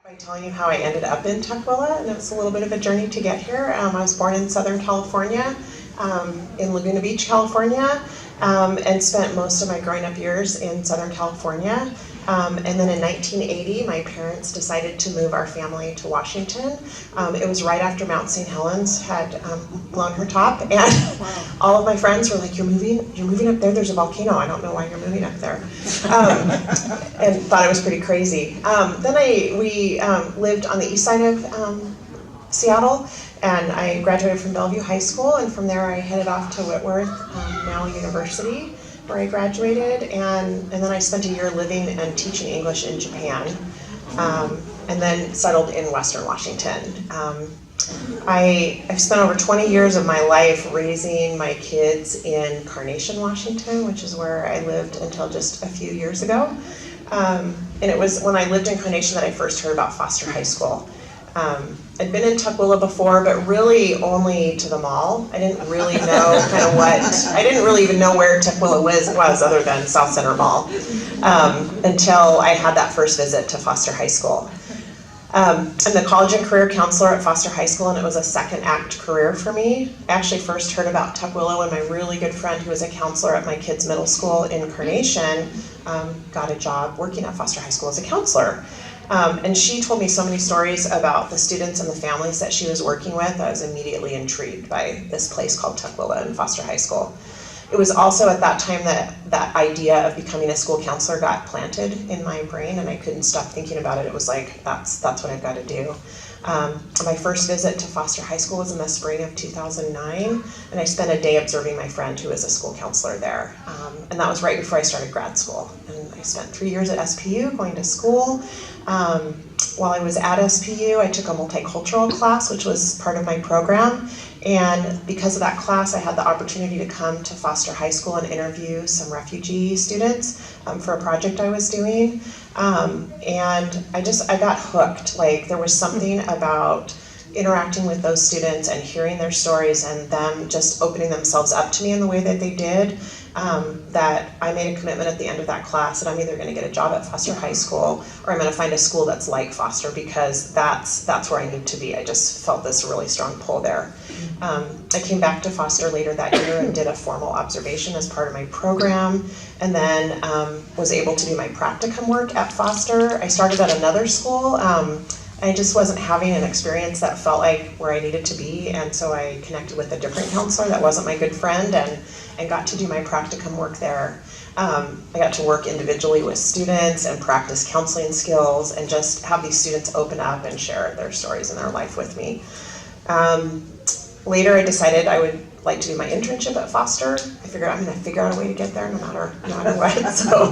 By telling you how I ended up in Tukwila, and it was a little bit of a journey to get here. I was born in Southern California, in Laguna Beach, California, and spent most of my growing up years in Southern California. And then in 1980, my parents decided to move our family to Washington. It was right after Mount St. Helens had blown her top, and all of my friends were like, you're moving up there, there's a volcano, I don't know why you're moving up there. And thought it was pretty crazy. Then we lived on the east side of Seattle, and I graduated from Bellevue High School, and from there I headed off to Whitworth, now University, where I graduated, and then I spent a year living and teaching English in Japan, and then settled in Western Washington. I've spent over 20 years of my life raising my kids in Carnation, Washington, which is where I lived until just a few years ago. And it was when I lived in Carnation that I first heard about Foster High School. I'd been in Tukwila before, but really only to the mall. I didn't really know I didn't really even know where Tukwila was other than South Center Mall, until I had that first visit to Foster High School. I'm the college and career counselor at Foster High School, and it was a second act career for me. I actually first heard about Tukwila when my really good friend who was a counselor at my kids' middle school in Carnation got a job working at Foster High School as a counselor. And she told me so many stories about the students and the families that she was working with. I was immediately intrigued by this place called Tukwila in Foster High School. It was also at that time that idea of becoming a school counselor got planted in my brain, and I couldn't stop thinking about it. It was like, that's what I've got to do. My first visit to Foster High School was in the spring of 2009, and I spent a day observing my friend who was a school counselor there. And that was right before I started grad school. And I spent 3 years at SPU going to school. While I was at SPU, I took a multicultural class, which was part of my program. And because of that class, I had the opportunity to come to Foster High School and interview some refugee students for a project I was doing. And I got hooked. Like, there was something about interacting with those students and hearing their stories and them just opening themselves up to me in the way that they did, that I made a commitment at the end of that class that I'm either going to get a job at Foster High School or I'm going to find a school that's like Foster, because that's where I need to be. I just felt this really strong pull there. I came back to Foster later that year and did a formal observation as part of my program, and then was able to do my practicum work at Foster. I started at another school. I just wasn't having an experience that felt like where I needed to be, and so I connected with a different counselor that wasn't my good friend, and got to do my practicum work there. I got to work individually with students and practice counseling skills and just have these students open up and share their stories and their life with me. Later I decided I would like to do my internship at Foster. I figured I'm going to figure out a way to get there no matter what. So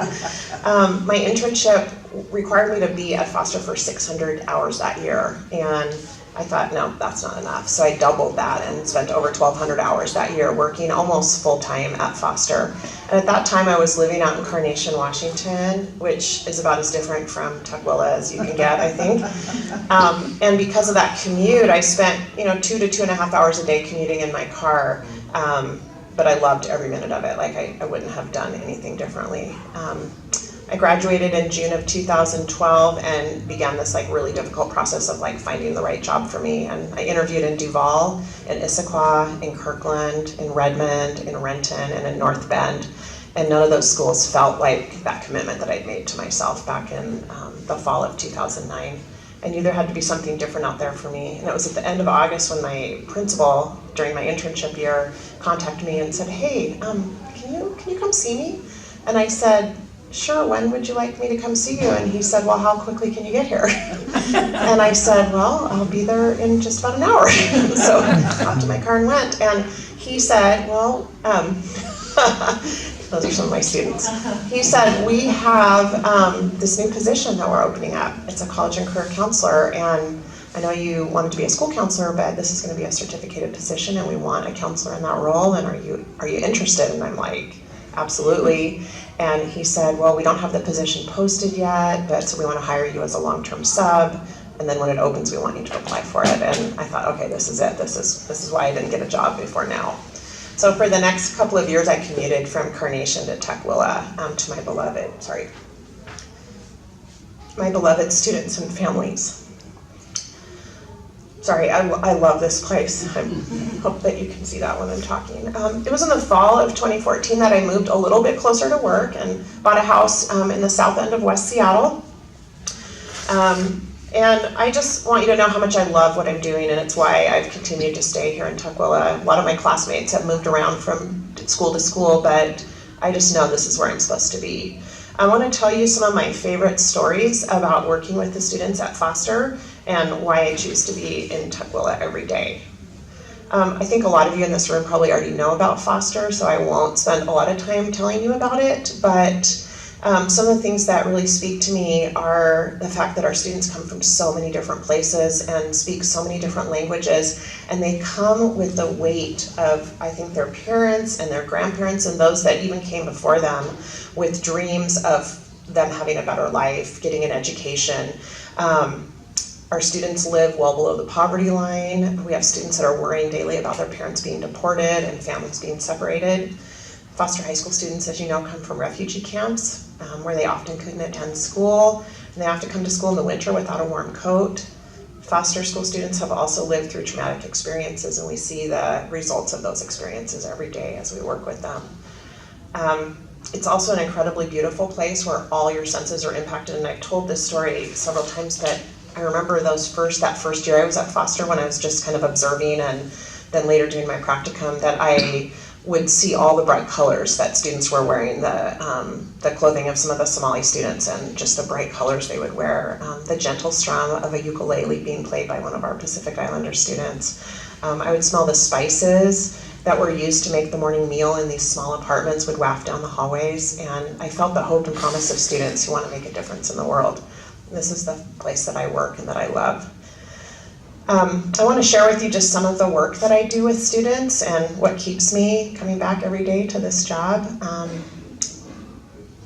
my internship required me to be at Foster for 600 hours that year, and I thought, no, that's not enough. So I doubled that and spent over 1,200 hours that year working almost full-time at Foster. And at that time I was living out in Carnation, Washington, which is about as different from Tukwila as you can get, I think. And because of that commute, I spent 2 to 2.5 hours a day commuting in my car. But I loved every minute of it. Like, I wouldn't have done anything differently. I graduated in June of 2012 and began this really difficult process of finding the right job for me. And I interviewed in Duval, in Issaquah, in Kirkland, in Redmond, in Renton, and in North Bend. And none of those schools felt like that commitment that I'd made to myself back in the fall of 2009. I knew there had to be something different out there for me. And it was at the end of August when my principal, during my internship year, contacted me and said, hey, can you come see me? And I said, sure, when would you like me to come see you? And he said, well, how quickly can you get here? And I said, well, I'll be there in just about an hour. So I hopped in my car and went. And he said, well, those are some of my students. He said, we have this new position that we're opening up. It's a college and career counselor, and I know you wanted to be a school counselor, but this is going to be a certificated position, and we want a counselor in that role, and are you interested? And I'm like, absolutely. And he said, well, we don't have the position posted yet, but so we want to hire you as a long-term sub, and then when it opens, we want you to apply for it. And I thought, okay, this is it. This is why I didn't get a job before now. So for the next couple of years, I commuted from Carnation to Tukwila to my beloved students and families. Sorry, I love this place. I hope that you can see that when I'm talking. It was in the fall of 2014 that I moved a little bit closer to work and bought a house in the south end of West Seattle. And I just want you to know how much I love what I'm doing, and it's why I've continued to stay here in Tukwila. A lot of my classmates have moved around from school to school, but I just know this is where I'm supposed to be. I want to tell you some of my favorite stories about working with the students at Foster and why I choose to be in Tukwila every day. I think a lot of you in this room probably already know about Foster, so I won't spend a lot of time telling you about it, but some of the things that really speak to me are the fact that our students come from so many different places and speak so many different languages, and they come with the weight of, I think, their parents and their grandparents and those that even came before them with dreams of them having a better life, getting an education. Our students live well below the poverty line. We have students that are worrying daily about their parents being deported and families being separated. Foster high school students, as you know, come from refugee camps where they often couldn't attend school, and they have to come to school in the winter without a warm coat. Foster school students have also lived through traumatic experiences, and we see the results of those experiences every day as we work with them. It's also an incredibly beautiful place where all your senses are impacted, and I've told this story several times, but I remember that first year I was at Foster when I was just kind of observing and then later doing my practicum, that I would see all the bright colors that students were wearing, the clothing of some of the Somali students, and just the bright colors they would wear, the gentle strum of a ukulele being played by one of our Pacific Islander students. I would smell the spices that were used to make the morning meal in these small apartments would waft down the hallways, and I felt the hope and promise of students who want to make a difference in the world. This is the place that I work and that I love. I want to share with you just some of the work that I do with students and what keeps me coming back every day to this job.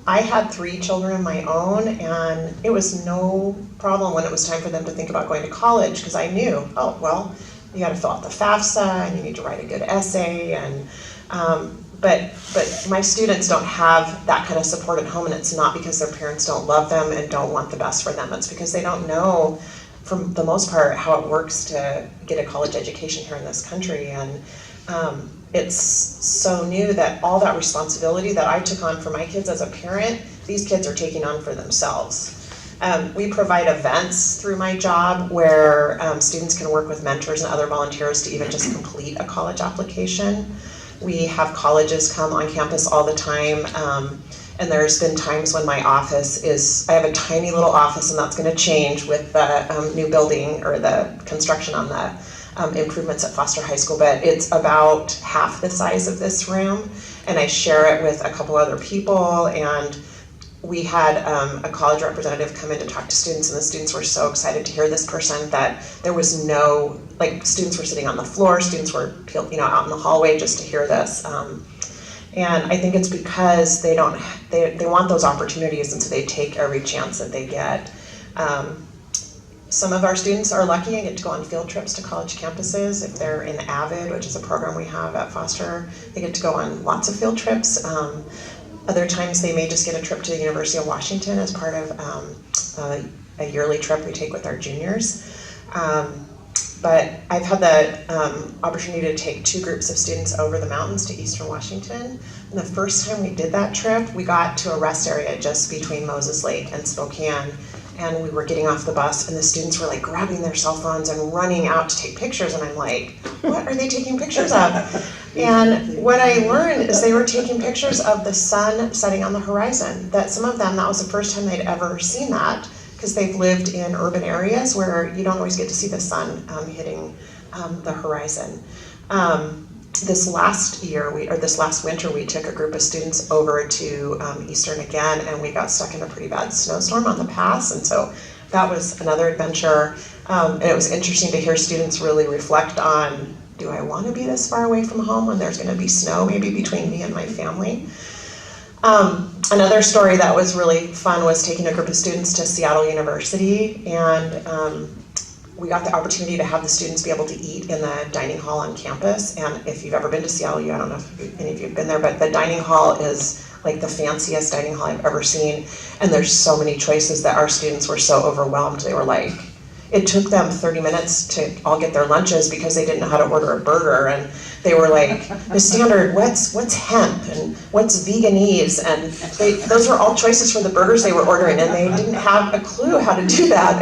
I had 3 children of my own, and it was no problem when it was time for them to think about going to college, because I knew, oh, well, you got to fill out the FAFSA and you need to write a good essay, and but my students don't have that kind of support at home, and it's not because their parents don't love them and don't want the best for them. It's because they don't know, for the most part, how it works to get a college education here in this country. And it's so new that all that responsibility that I took on for my kids as a parent, these kids are taking on for themselves. We provide events through my job where students can work with mentors and other volunteers to even just complete a college application. We have colleges come on campus all the time. And there's been times when my office I have a tiny little office, and that's going to change with the new building or the construction on the improvements at Foster High School, but it's about half the size of this room, and I share it with a couple other people. And we had a college representative come in to talk to students, and the students were so excited to hear this person that there was no, students were sitting on the floor, students were out in the hallway just to hear this. And I think it's because they want those opportunities, and so they take every chance that they get. Some of our students are lucky and get to go on field trips to college campuses. If they're in AVID, which is a program we have at Foster, they get to go on lots of field trips. Other times they may just get a trip to the University of Washington as part of a yearly trip we take with our juniors. But I've had the opportunity to take 2 groups of students over the mountains to Eastern Washington. And the first time we did that trip, we got to a rest area just between Moses Lake and Spokane. And we were getting off the bus, and the students were grabbing their cell phones and running out to take pictures. And I'm like, what are they taking pictures of? And what I learned is they were taking pictures of the sun setting on the horizon. That some of them, that was the first time they'd ever seen that, because they've lived in urban areas where you don't always get to see the sun hitting the horizon. This last winter, we took a group of students over to Eastern again, and we got stuck in a pretty bad snowstorm on the pass, and so that was another adventure. And it was interesting to hear students really reflect on, do I want to be this far away from home when there's going to be snow maybe between me and my family? Another story that was really fun was taking a group of students to Seattle University, and we got the opportunity to have the students be able to eat in the dining hall on campus. And if you've ever been to Seattle, I don't know if any of you have been there, but the dining hall is the fanciest dining hall I've ever seen. And there's so many choices that our students were so overwhelmed. They were like, it took them 30 minutes to all get their lunches because they didn't know how to order a burger, and they were like, Miss Standard, what's hemp and what's veganese, and those were all choices for the burgers they were ordering, and they didn't have a clue how to do that,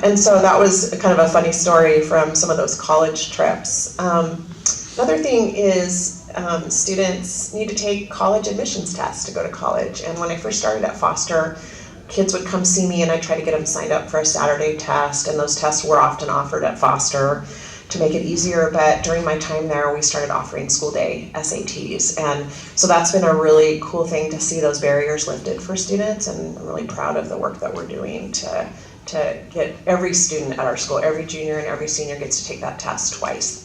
and so that was kind of a funny story from some of those college trips. Another thing is students need to take college admissions tests to go to college, and when I first started at Foster, kids would come see me and I'd try to get them signed up for a Saturday test, and those tests were often offered at Foster to make it easier, but during my time there we started offering school day SATs, and so that's been a really cool thing to see those barriers lifted for students, and I'm really proud of the work that we're doing to get every student at our school, every junior and every senior gets to take that test twice.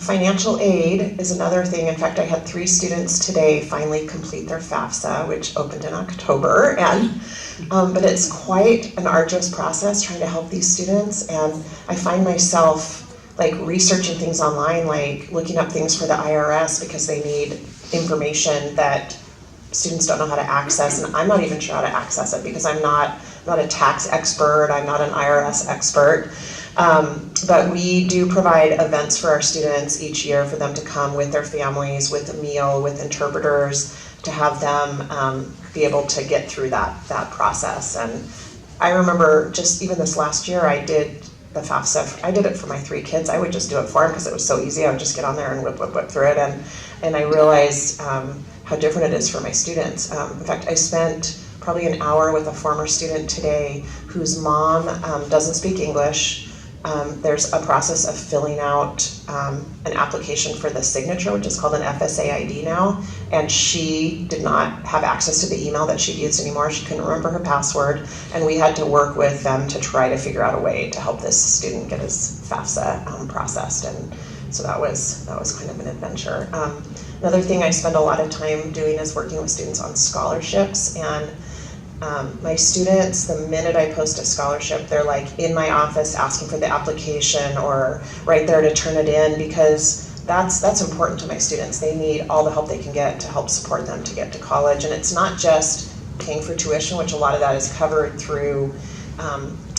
Financial aid is another thing. In fact, I had 3 students today finally complete their FAFSA, which opened in October, and but it's quite an arduous process trying to help these students, and I find myself like researching things online, like looking up things for the IRS because they need information that students don't know how to access, and I'm not even sure how to access it because I'm not a tax expert, I'm not an IRS expert. But we do provide events for our students each year for them to come with their families, with a meal, with interpreters, to have them be able to get through that process. And I remember just even this last year I did the FAFSA. I did it for my 3 kids. I would just do it for them because it was so easy. I would just get on there and whip through it. And I realized how different it is for my students. In fact, I spent probably an hour with a former student today whose mom doesn't speak English. There's a process of filling out an application for the signature, which is called an FSA ID now, and she did not have access to the email that she'd used anymore. She couldn't remember her password, and we had to work with them to try to figure out a way to help this student get his FAFSA processed, and so that was kind of an adventure. Another thing I spend a lot of time doing is working with students on scholarships, and my students, the minute I post a scholarship, they're like in my office asking for the application or right there to turn it in, because that's important to my students. They need all the help they can get to help support them to get to college, and it's not just paying for tuition, which a lot of that is covered through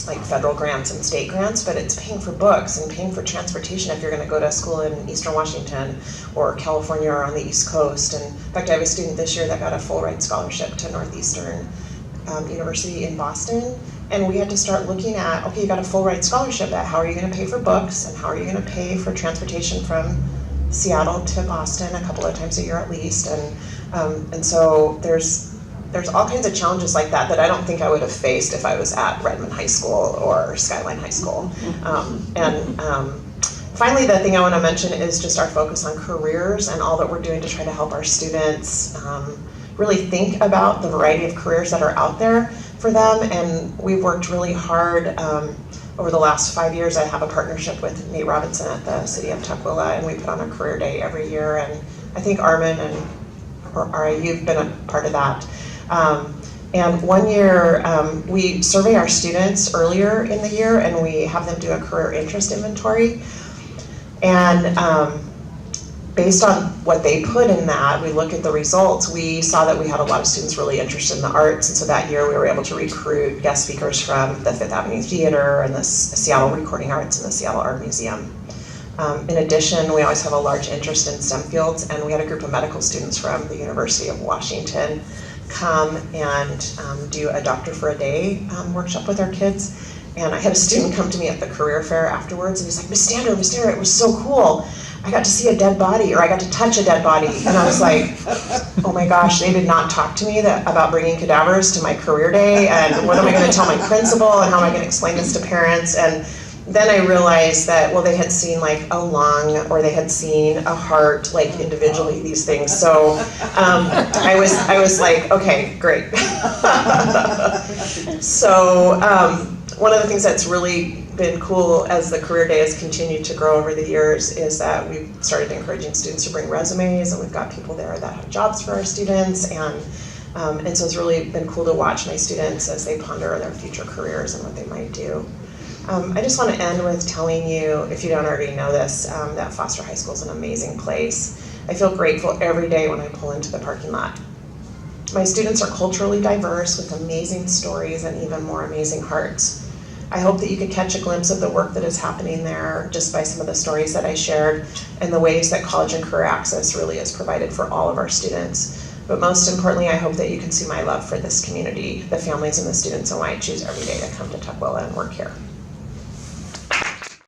like federal grants and state grants, but it's paying for books and paying for transportation if you're going to go to school in Eastern Washington or California or on the East Coast. And in fact, I have a student this year that got a full ride scholarship to Northeastern University in Boston, and we had to start looking at, okay, you got a full ride scholarship, but how are you going to pay for books, and how are you going to pay for transportation from Seattle to Boston a couple of times a year at least, and so there's all kinds of challenges like that I don't think I would have faced if I was at Redmond High School or Skyline High School. Finally, the thing I want to mention is just our focus on careers and all that we're doing to try to help our students really think about the variety of careers that are out there for them. And we've worked really hard over the last 5 years. I have a partnership with Nate Robinson at the City of Tukwila, and we put on a career day every year. And I think Armin and Ari, you've been a part of that. And one year we survey our students earlier in the year, and we have them do a career interest inventory. And based on what they put in that, we look at the results. We saw that we had a lot of students really interested in the arts, and so that year we were able to recruit guest speakers from the Fifth Avenue Theater and the Seattle Recording Arts and the Seattle Art Museum. In addition, we always have a large interest in STEM fields, and we had a group of medical students from the University of Washington come and do a Doctor for a Day workshop with our kids. And I had a student come to me at the career fair afterwards, and he's like, Miss Standard, it was so cool. I got to see a dead body, or I got to touch a dead body. And I was like, oh my gosh, they did not talk to me about bringing cadavers to my career day, and what am I going to tell my principal, and how am I going to explain this to parents? And then I realized that, well, they had seen like a lung, or they had seen a heart, like individually, these things. So I was like, okay, great. So one of the things that's really been cool as the career day has continued to grow over the years is that we've started encouraging students to bring resumes, and we've got people there that have jobs for our students, and so it's really been cool to watch my students as they ponder their future careers and what they might do. I just want to end with telling you, if you don't already know this, that Foster High School is an amazing place. I feel grateful every day when I pull into the parking lot. My students are culturally diverse with amazing stories and even more amazing hearts. I hope that you could catch a glimpse of the work that is happening there just by some of the stories that I shared and the ways that college and career access really is provided for all of our students. But most importantly, I hope that you can see my love for this community, the families and the students, and why I choose every day to come to Tukwila and work here.